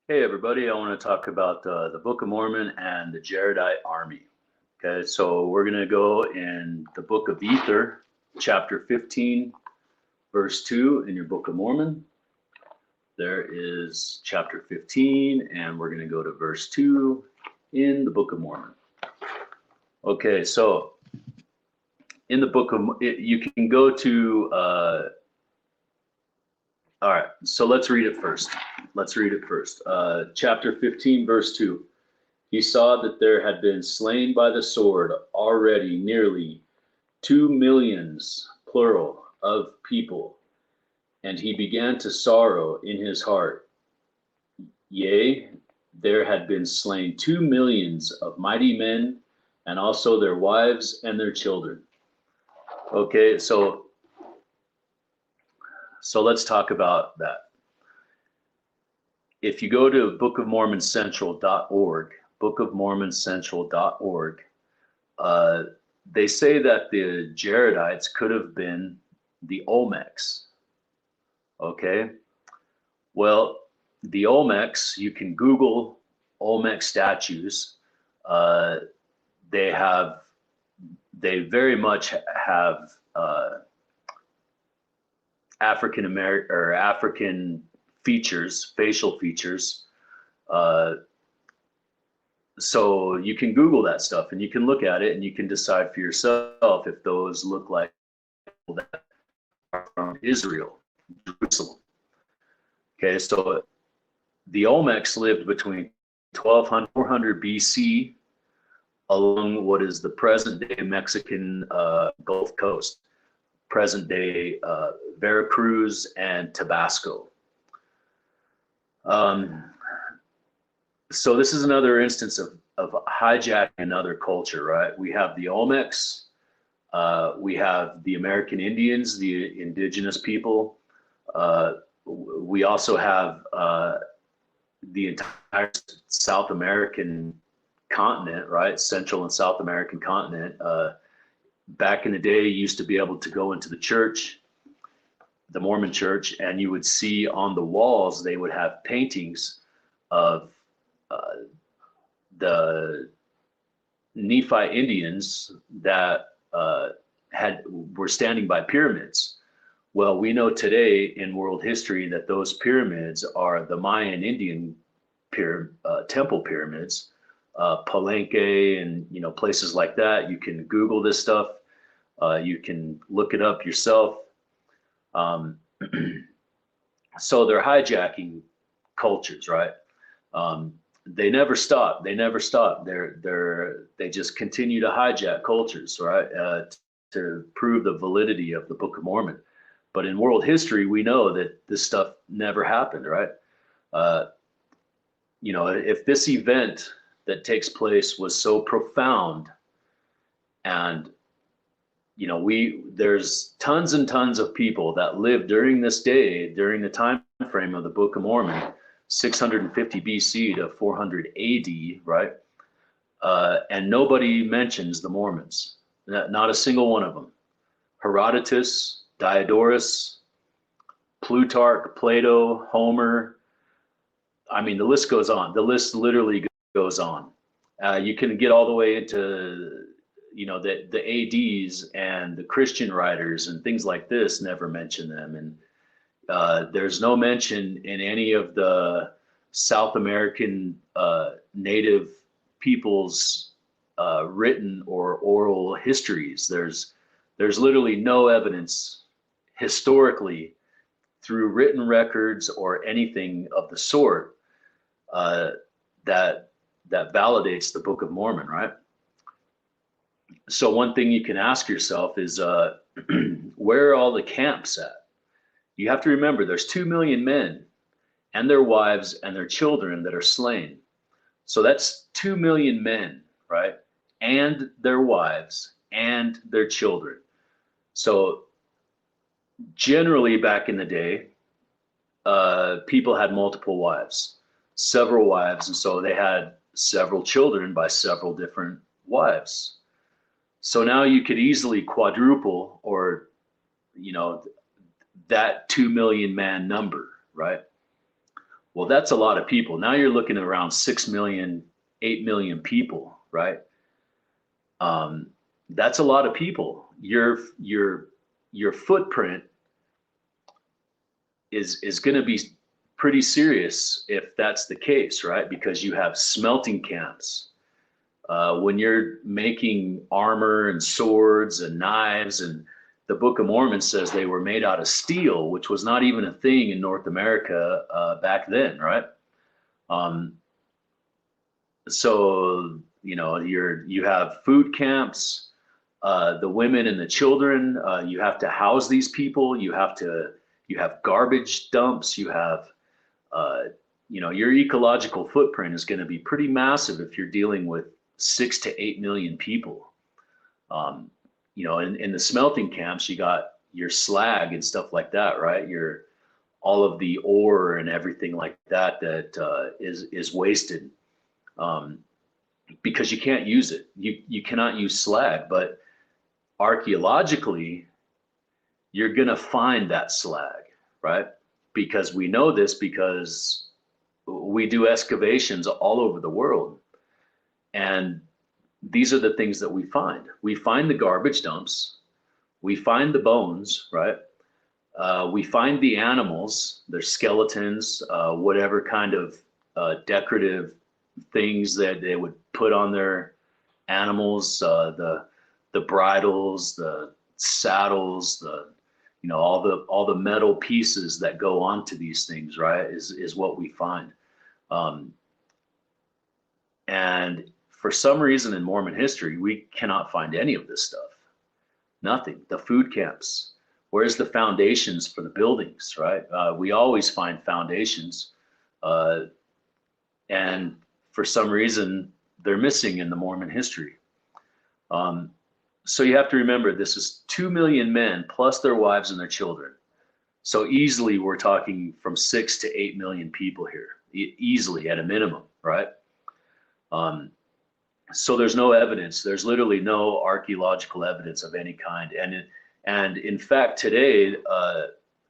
Hey everybody, I want to talk about the Book of Mormon and the Jaredite army. Okay, so we're going to go in the Book of Ether, chapter 15, verse 2 in your Book of Mormon. There is chapter 15, and we're going to go to verse 2 in the Book of Mormon. Okay, so in the Book of, you can go to, all right, so let's read it first. Chapter 15, verse 2. He saw that there had been slain by the sword already nearly 2 millions, plural, of people, and he began to sorrow in his heart. Yea, there had been slain 2 millions of mighty men, and also their wives and their children. Okay, so let's talk about that. If you go to bookofmormoncentral.org, bookofmormoncentral.org, they say that the Jaredites could have been the Olmecs. Okay, well, the Olmecs, you can Google Olmec statues. They very much have African American or African features, facial features. So you can Google that stuff and you can look at it and you can decide for yourself if those look like people that are from Israel, Jerusalem. Okay, so the Olmecs lived between 1200 400 BC along what is the present day Mexican Gulf Coast, present day Veracruz and Tabasco. So this is another instance of hijacking another culture, right? We have the Olmecs, we have the American Indians, the indigenous people. We also have the entire South American continent, right? Central and South American continent. Back in the day, you used to be able to go into the church, the Mormon church, and you would see on the walls, they would have paintings of the Nephi Indians that were standing by pyramids. Well, we know today in world history that those pyramids are the Mayan Indian temple pyramids, Palenque, and places like that. You can Google this stuff. You can look it up yourself. So they're hijacking cultures, right? They never stop. They just continue to hijack cultures, right? To prove the validity of the Book of Mormon. But in world history, we know that this stuff never happened, right? If this event that takes place was so profound, and there's tons and tons of people that lived during this day, during the time frame of the Book of Mormon, 650 BC to 400 AD, right? And nobody mentions the Mormons, not a single one of them. Herodotus, Diodorus, Plutarch, Plato, Homer. I mean, the list goes on. The list literally goes on. You can get all the way into, the ADs, and the Christian writers and things like this never mention them. And there's no mention in any of the South American native peoples' written or oral histories. There's literally no evidence historically through written records or anything of the sort that validates the Book of Mormon, right? So one thing you can ask yourself is, where are all the camps at? You have to remember there's 2 million men and their wives and their children that are slain. So that's 2 million men, right? And their wives and their children. So generally back in the day, people had multiple wives, several wives, and so they had several children by several different wives. So now you could easily quadruple, or that 2 million man number, right? Well, that's a lot of people. Now you're looking at around 6 million, 8 million people, right? That's a lot of people. Your footprint is going to be pretty serious if that's the case, right? Because you have smelting camps. When you're making armor and swords and knives, and the Book of Mormon says they were made out of steel, which was not even a thing in North America back then, right? So you have food camps, the women and the children. You have to house these people. You have garbage dumps. You have your ecological footprint is going to be pretty massive if you're dealing with 6 to 8 million people. In the smelting camps, you got your slag and stuff like that, right? All of the ore and everything like that is wasted because you can't use it. You cannot use slag, but archaeologically, you're going to find that slag, right? Because we know this because we do excavations all over the world. And these are the things that we find. We find the garbage dumps. We find the bones, right? We find the animals, their skeletons, whatever kind of decorative things that they would put on their animals, the bridles, the saddles, all the metal pieces that go onto these things, right? Is what we find. And for some reason in Mormon history, we cannot find any of this stuff. Nothing. The food camps. Where's the foundations for the buildings, right? We always find foundations. And for some reason, they're missing in the Mormon history. So you have to remember, this is 2 million men plus their wives and their children. So easily we're talking from 6 to 8 million people here, easily at a minimum, right? So there's no evidence. There's literally no archaeological evidence of any kind. And in fact, today,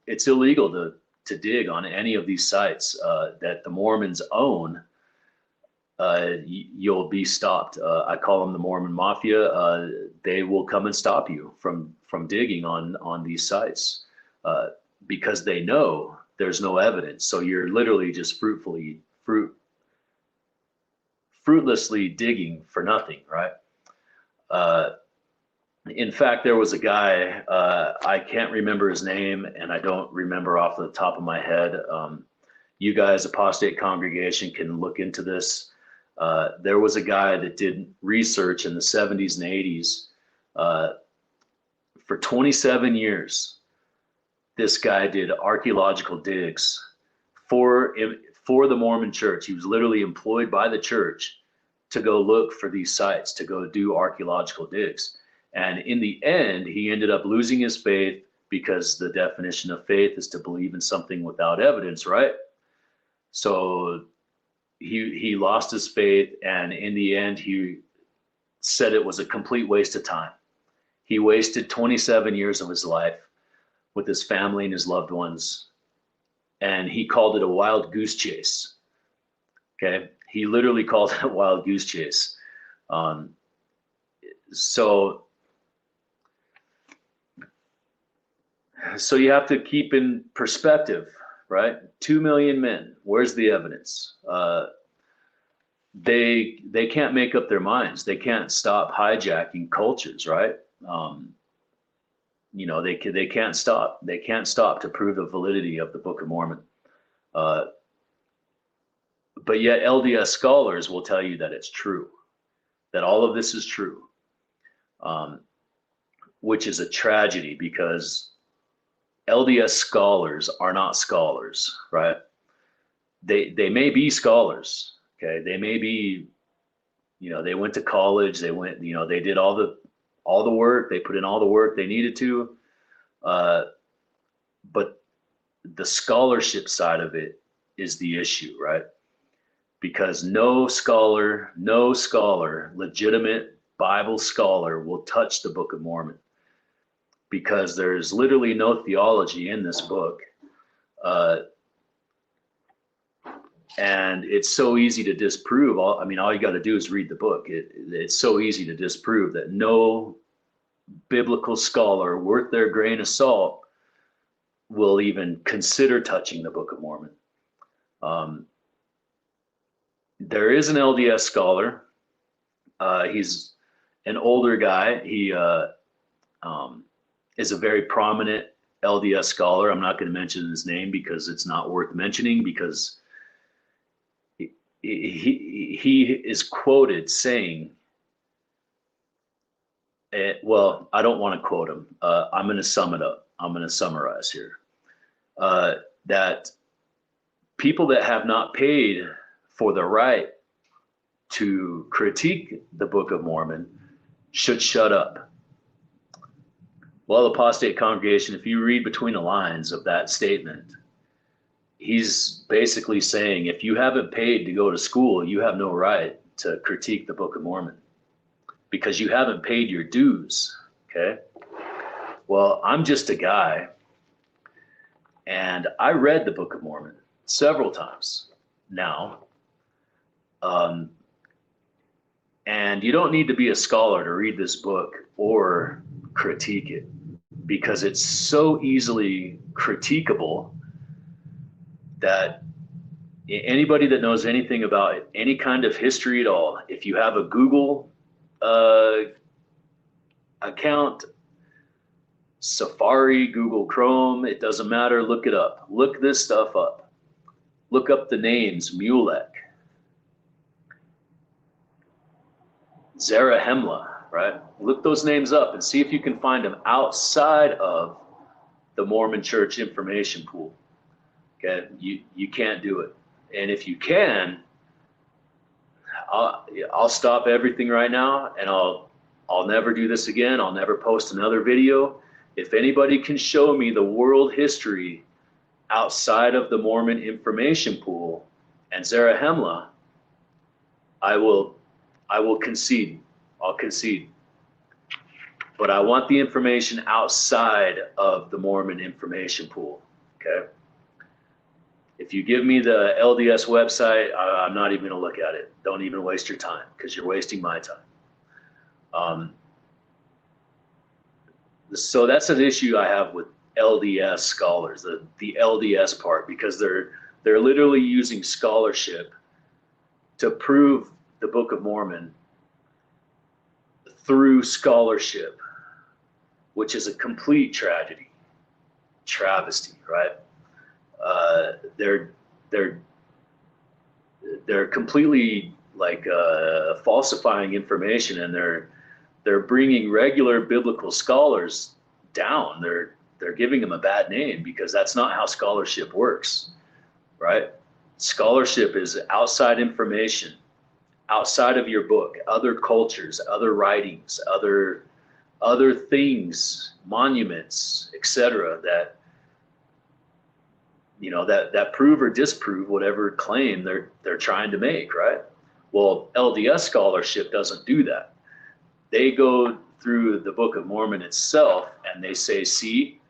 it's illegal to dig on any of these sites that the Mormons own. You'll be stopped. I call them the Mormon Mafia. They will come and stop you from digging on these sites because they know there's no evidence. So you're literally just fruitlessly digging for nothing, right? In fact, there was a guy, I can't remember his name, and I don't remember off the top of my head. You guys, apostate congregation, can look into this. There was a guy that did research in the 70s and 80s. For 27 years, this guy did archaeological digs for the Mormon church. He was literally employed by the church to go look for these sites, to go do archaeological digs. And in the end, he ended up losing his faith because the definition of faith is to believe in something without evidence, right? So he lost his faith, and in the end, he said it was a complete waste of time. He wasted 27 years of his life with his family and his loved ones, and he called it a wild goose chase. Okay, he literally called it a wild goose chase. So you have to keep in perspective, right? 2 million men. Where's the evidence? They can't make up their minds. They can't stop hijacking cultures, right? They can't stop. They can't stop to prove the validity of the Book of Mormon. But yet LDS scholars will tell you that it's true, that all of this is true, which is a tragedy because LDS scholars are not scholars, right? They may be scholars, okay? They may be, they went to college, they did all the work, they put in all the work they needed to, but the scholarship side of it is the issue, right? Because no scholar, legitimate Bible scholar will touch the Book of Mormon, because there's literally no theology in this book. And it's so easy to disprove. All you got to do is read the book. It's so easy to disprove that no biblical scholar worth their grain of salt will even consider touching the Book of Mormon. There is an LDS scholar. He's an older guy. He is a very prominent LDS scholar. I'm not going to mention his name because it's not worth mentioning, because he is quoted saying, well, I don't want to quote him. I'm going to sum it up. I'm going to summarize here. That people that have not paid for the right to critique the Book of Mormon should shut up. Well, apostate congregation, if you read between the lines of that statement, he's basically saying, if you haven't paid to go to school, you have no right to critique the Book of Mormon, because you haven't paid your dues, okay? Well, I'm just a guy, and I read the Book of Mormon several times now. And you don't need to be a scholar to read this book or critique it, because it's so easily critiquable that anybody that knows anything about any kind of history at all, if you have a Google account, Safari, Google Chrome, it doesn't matter, look it up. Look this stuff up. Look up the names Mulek, Zarahemla, right? Look those names up and see if you can find them outside of the Mormon Church information pool. Okay, you can't do it. And if you can, I'll stop everything right now, and I'll never do this again. I'll never post another video. If anybody can show me the world history outside of the Mormon information pool and Zarahemla, I will concede. I'll concede. But I want the information outside of the Mormon information pool, okay? If you give me the LDS website, I'm not even gonna look at it. Don't even waste your time, because you're wasting my time. So that's an issue I have with LDS scholars, the LDS part, because they're literally using scholarship to prove the Book of Mormon through scholarship, which is a complete travesty, right? They're completely like falsifying information, and they're bringing regular biblical scholars down. They're giving them a bad name, because that's not how scholarship works, right? Scholarship is outside information, outside of your book, other cultures, other writings, other things, monuments, etc., that that prove or disprove whatever claim they're trying to make, right? Well, LDS scholarship doesn't do that. They go through the Book of Mormon itself and they say, see,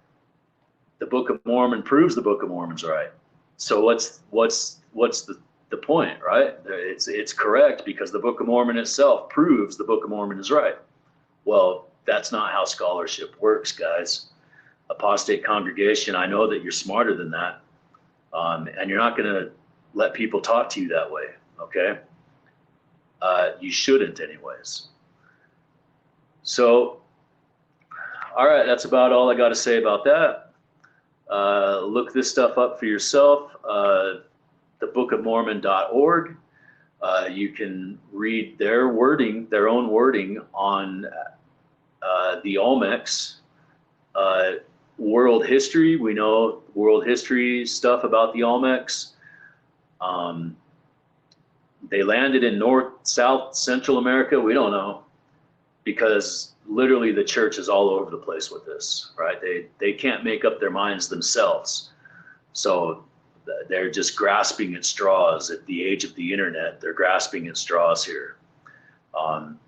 the Book of Mormon proves the Book of Mormon's right. So what's the point, right? It's correct because the Book of Mormon itself proves the Book of Mormon is right. Well, that's not how scholarship works, guys. Apostate congregation, I know that you're smarter than that, and you're not going to let people talk to you that way, okay? You shouldn't anyways. So, all right, that's about all I got to say about that. Look this stuff up for yourself, thebookofmormon.org. You can read their own wording on the Olmecs. World history, we know world history stuff about the Olmecs. They landed in North, South, Central America. We don't know, because literally the church is all over the place with this, right? They can't make up their minds themselves. So they're just grasping at straws. At the age of the internet, they're grasping at straws here.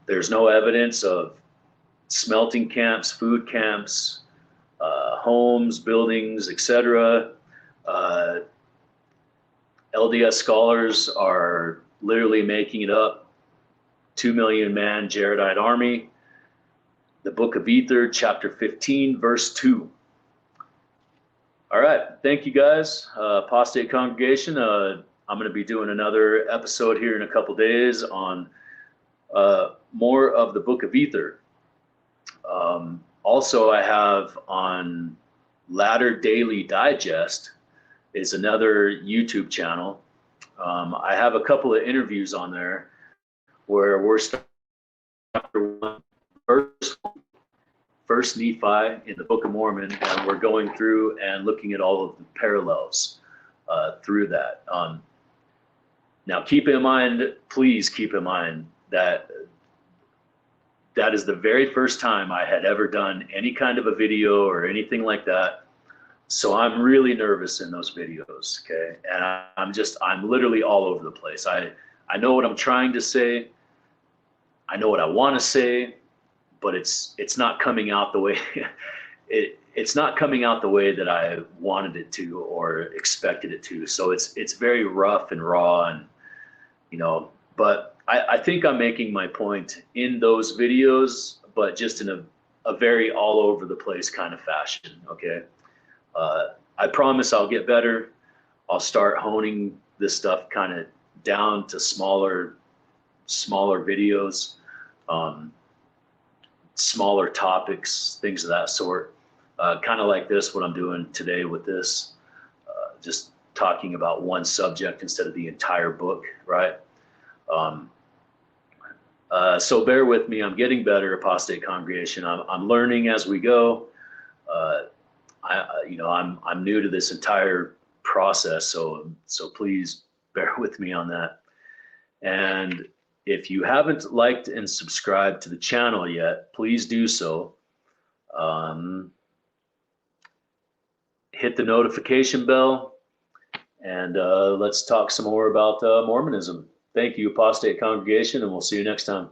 There's no evidence of smelting camps, food camps, homes, buildings, etc. LDS scholars are literally making it up. 2 million man Jaredite army. The Book of Ether, chapter 15, verse 2. All right, thank you guys, apostate congregation. I'm going to be doing another episode here in a couple days on more of the Book of Ether. Also, I have on Latter Daily Digest is another YouTube channel. I have a couple of interviews on there where we're starting first Nephi in the Book of Mormon, and we're going through and looking at all of the parallels through that. Now, please keep in mind that that is the very first time I had ever done any kind of a video or anything like that. So I'm really nervous in those videos, okay? And I'm literally all over the place. I know what I'm trying to say. I know what I want to say, but it's not coming out the way it's not coming out the way that I wanted it to or expected it to. So it's very rough and raw, and but I think I'm making my point in those videos, but just in a very all over the place kind of fashion, okay? I promise I'll get better. I'll start honing this stuff kind of down to smaller videos, smaller topics, things of that sort. Kind of like this, what I'm doing today with this, just talking about one subject instead of the entire book, right? So bear with me. I'm getting better, apostate congregation. I'm learning as we go. I'm new to this entire process, so please bear with me on that. And if you haven't liked and subscribed to the channel yet, please do so. Hit the notification bell, and let's talk some more about Mormonism. Thank you, apostate congregation, and we'll see you next time.